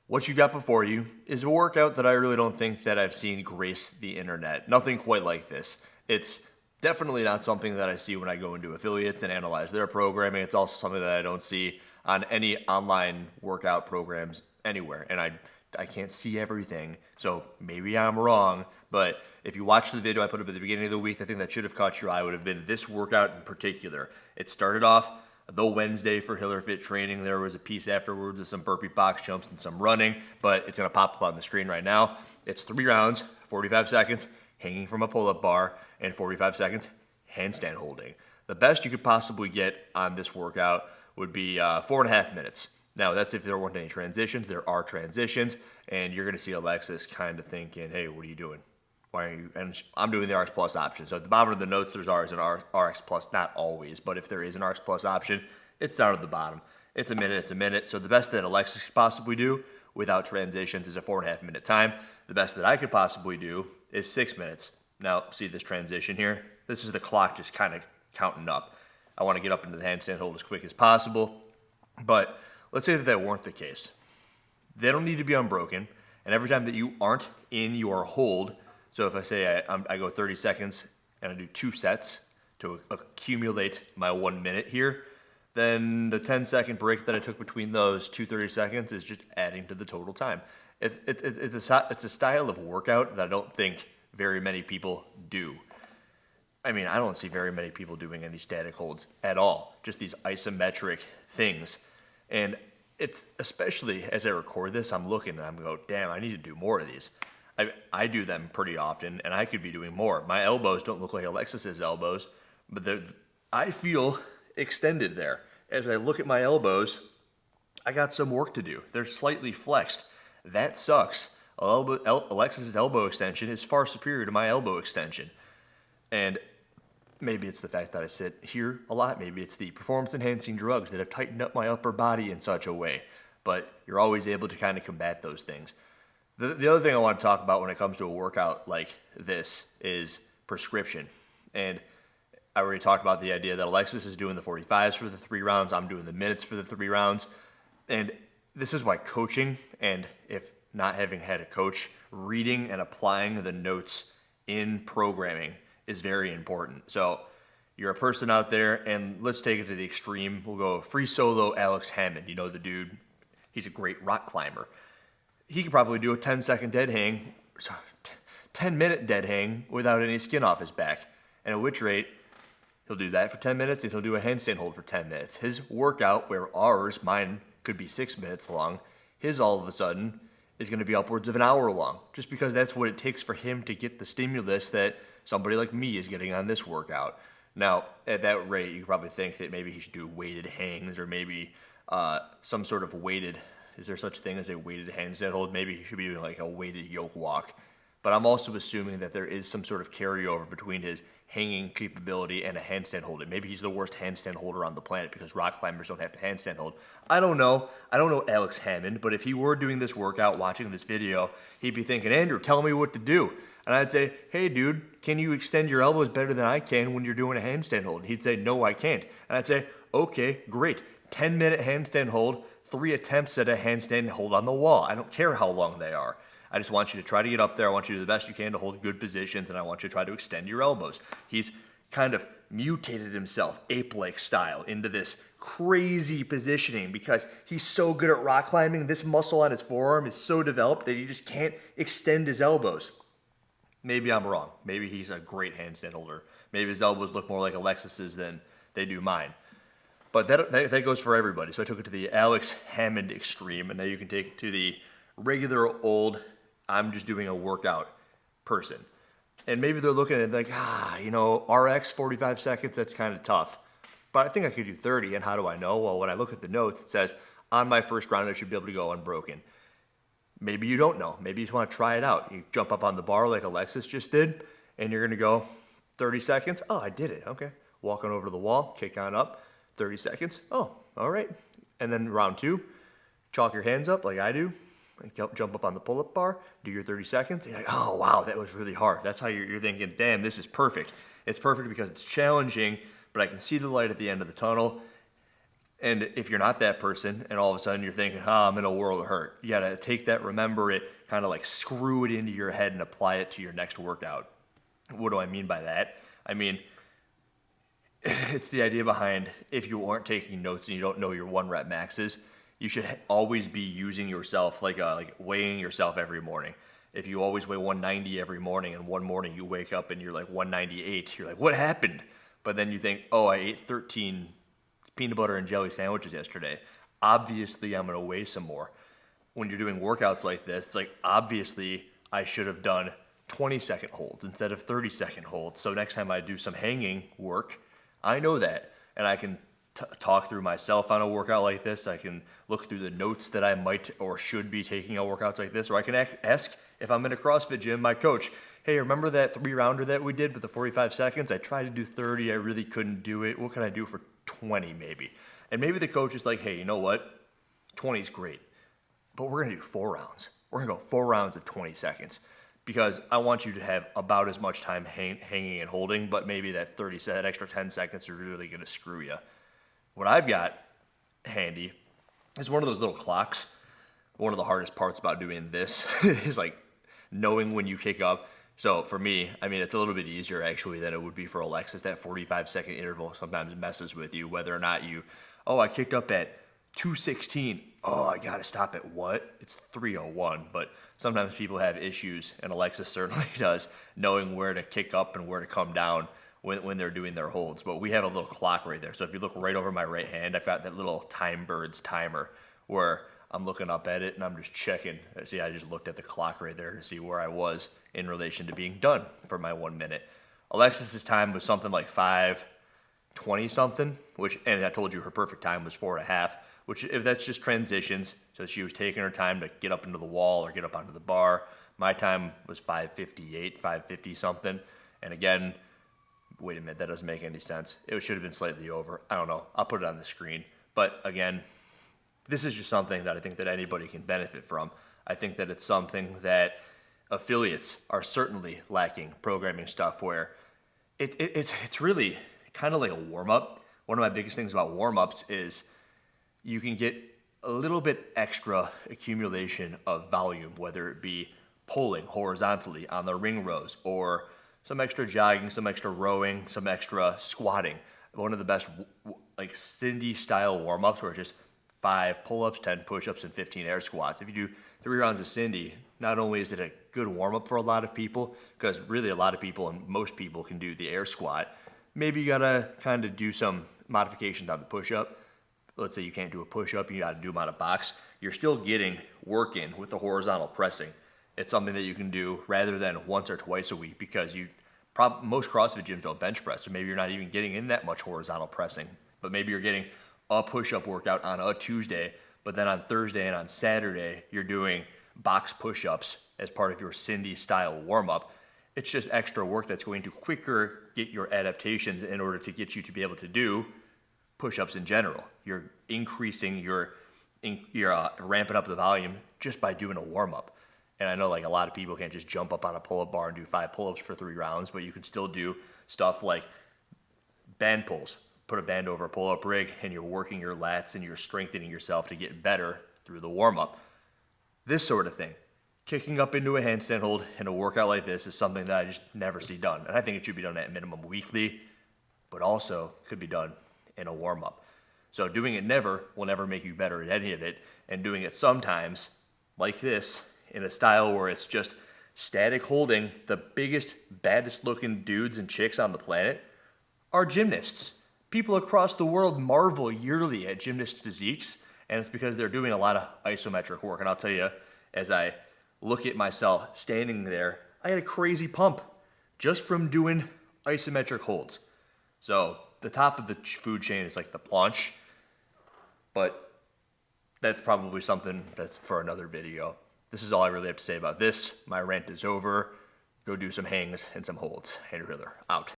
What you got before you is a workout that I really don't think that I've seen grace the internet. Nothing quite like this. It's definitely not something that I see when I go into affiliates and analyze their programming. It's also something that I don't see on any online workout programs anywhere. And I can't see everything, so maybe I'm wrong. But if you watch the video I put up at the beginning of the week, the thing that should have caught your eye would have been this workout in particular. It started off the Wednesday for Hiller Fit training. There was a piece afterwards of some burpee box jumps and some running, but it's going to pop up on the screen right now. It's 3 rounds, 45 seconds, hanging from a pull-up bar, and 45 seconds handstand holding. The best you could possibly get on this workout would be 4.5 minutes. Now, that's if there weren't any transitions. There are transitions, and you're going to see Alexis kind of thinking, hey, what are you doing? Why are you? And I'm doing the RX Plus option. So at the bottom of the notes, there's always an RX Plus. Not always, but if there is an RX Plus option, it's down at the bottom. It's a minute. So the best that Alexis could possibly do without transitions is a 4.5 minute time. The best that I could possibly do is 6 minutes. Now, see this transition here? This is the clock just kind of counting up. I want to get up into the handstand hold as quick as possible. But let's say that weren't the case. They don't need to be unbroken. And every time that you aren't in your hold, so if I say I go 30 seconds and I do 2 sets to accumulate my 1 minute here, then the 10-second break that I took between those 30 seconds is just adding to the total time. It's a style of workout that I don't think very many people do. I mean, I don't see very many people doing any static holds at all, just these isometric things. And it's, especially as I record this, I'm looking and I'm going, damn, I need to do more of these. I do them pretty often, and I could be doing more. My elbows don't look like Alexis's elbows, but I feel extended there. As I look at my elbows, I got some work to do. They're slightly flexed. That sucks. Alexis's elbow extension is far superior to my elbow extension. And maybe it's the fact that I sit here a lot. Maybe it's the performance-enhancing drugs that have tightened up my upper body in such a way. But you're always able to kind of combat those things. The other thing I want to talk about when it comes to a workout like this is prescription. And I already talked about the idea that Alexis is doing the 45s for the 3 rounds. I'm doing the minutes for the 3 rounds. And this is why coaching, and if not having had a coach, reading and applying the notes in programming is very important. So you're a person out there, and let's take it to the extreme. We'll go free solo Alex Hammond. You know the dude. He's a great rock climber. He could probably do a 10-second dead hang, 10-minute dead hang without any skin off his back. And at which rate, he'll do that for 10 minutes, and he'll do a handstand hold for 10 minutes. His workout, where mine could be 6 minutes long, his all of a sudden is going to be upwards of an hour long, just because that's what it takes for him to get the stimulus that somebody like me is getting on this workout. Now, at that rate, you probably think that maybe he should do weighted hangs, or maybe some sort of weighted. Is there such thing as a weighted handstand hold? Maybe he should be doing like a weighted yoke walk. But I'm also assuming that there is some sort of carryover between his hanging capability and a handstand hold. And maybe he's the worst handstand holder on the planet because rock climbers don't have to handstand hold. I don't know. I don't know Alex Hammond, but if he were doing this workout, watching this video, he'd be thinking, Andrew, tell me what to do. And I'd say, hey, dude, can you extend your elbows better than I can when you're doing a handstand hold? And he'd say, no, I can't. And I'd say, okay, great. 10-minute handstand hold, 3 attempts at a handstand hold on the wall. I don't care how long they are. I just want you to try to get up there. I want you to do the best you can to hold good positions, and I want you to try to extend your elbows. He's kind of mutated himself, ape-like style, into this crazy positioning because he's so good at rock climbing. This muscle on his forearm is so developed that he just can't extend his elbows. Maybe I'm wrong. Maybe he's a great handstand holder. Maybe his elbows look more like Alexis's than they do mine. But that goes for everybody. So I took it to the Alex Hammond extreme, and now you can take it to the regular old, I'm just doing a workout person. And maybe they're looking at it like, RX 45 seconds, that's kind of tough. But I think I could do 30, and how do I know? Well, when I look at the notes, it says, on my first round, I should be able to go unbroken. Maybe you don't know. Maybe you just want to try it out. You jump up on the bar like Alexis just did, and you're going to go 30 seconds. Oh, I did it. Okay. Walking over to the wall, kick on up. 30 seconds. Oh, all right. And then round 2, chalk your hands up like I do. Jump up on the pull-up bar, do your 30 seconds. And you're like, oh, wow, that was really hard. That's how you're thinking, damn, this is perfect. It's perfect because it's challenging, but I can see the light at the end of the tunnel. And if you're not that person and all of a sudden you're thinking, I'm in a world of hurt, you gotta take that, remember it, kind of like screw it into your head and apply it to your next workout. What do I mean by that? I mean, it's the idea behind, if you aren't taking notes and you don't know your 1 rep maxes, you should always be using yourself, like weighing yourself every morning. If you always weigh 190 every morning and one morning you wake up and you're like 198, you're like, what happened? But then you think, oh, I ate 13 peanut butter and jelly sandwiches yesterday. Obviously, I'm going to weigh some more. When you're doing workouts like this, it's like, obviously, I should have done 20-second holds instead of 30-second holds. So next time I do some hanging work, I know that. And I can talk through myself on a workout like this. I can look through the notes that I might or should be taking on workouts like this. Or I can ask, if I'm in a CrossFit gym, my coach, hey, remember that 3-rounder that we did with the 45 seconds? I tried to do 30. I really couldn't do it. What can I do for 20 maybe? And maybe the coach is like, hey, you know what? 20 is great, but we're going to do 4 rounds. We're going to go 4 rounds of 20 seconds because I want you to have about as much time hanging and holding, but maybe that extra 10 seconds are really going to screw you. What I've got handy is one of those little clocks. One of the hardest parts about doing this is like knowing when you kick up. So for me, I mean, it's a little bit easier actually than it would be for Alexis. That 45-second interval sometimes messes with you, whether or not I kicked up at 2:16. Oh, I got to stop at what? It's 3:01. But sometimes people have issues, and Alexis certainly does, knowing where to kick up and where to come down when they're doing their holds. But we have a little clock right there. So if you look right over my right hand, I've got that little Time Birds timer where I'm looking up at it and I'm just checking. See, I just looked at the clock right there to see where I was in relation to being done for my 1 minute. Alexis's time was something like 5:20 something, and I told you her perfect time was 4.5, which if that's just transitions. So she was taking her time to get up into the wall or get up onto the bar. My time was 5:58, 5:50 something. And again, wait a minute, that doesn't make any sense. It should have been slightly over. I don't know. I'll put it on the screen. But again, this is just something that I think that anybody can benefit from. I think that it's something that affiliates are certainly lacking, programming stuff where it's really kind of like a warm-up. One of my biggest things about warm-ups is you can get a little bit extra accumulation of volume, whether it be pulling horizontally on the ring rows or some extra jogging, some extra rowing, some extra squatting. One of the best like Cindy style warm-ups where it's just 5 pull-ups, 10 push-ups, and 15 air squats. If you do 3 rounds of Cindy, not only is it a good warm-up for a lot of people, because really a lot of people and most people can do the air squat, maybe you gotta kind of do some modifications on the push-up. Let's say you can't do a push-up, you gotta do them on a box. You're still getting work in with the horizontal pressing. It's something that you can do rather than once or twice a week because most CrossFit gyms don't bench press, so maybe you're not even getting in that much horizontal pressing, but maybe you're getting a push-up workout on a Tuesday, but then on Thursday and on Saturday, you're doing box push-ups as part of your Cindy style warm-up. It's just extra work that's going to quicker get your adaptations in order to get you to be able to do push-ups in general. You're increasing you're ramping up the volume just by doing a warm-up. And I know like a lot of people can't just jump up on a pull-up bar and do 5 pull-ups for 3 rounds, but you can still do stuff like band pulls. Put a band over a pull-up rig and you're working your lats and you're strengthening yourself to get better through the warm-up. This sort of thing. Kicking up into a handstand hold in a workout like this is something that I just never see done. And I think it should be done at minimum weekly, but also could be done in a warm-up. So doing it never will never make you better at any of it. And doing it sometimes, like this, in a style where it's just static holding, the biggest, baddest looking dudes and chicks on the planet are gymnasts. People across the world marvel yearly at gymnast physiques, and it's because they're doing a lot of isometric work. And I'll tell you, as I look at myself standing there, I had a crazy pump just from doing isometric holds. So the top of the food chain is like the planche, but that's probably something that's for another video. This is all I really have to say about this. My rant is over. Go do some hangs and some holds. Andrew Hiller, out.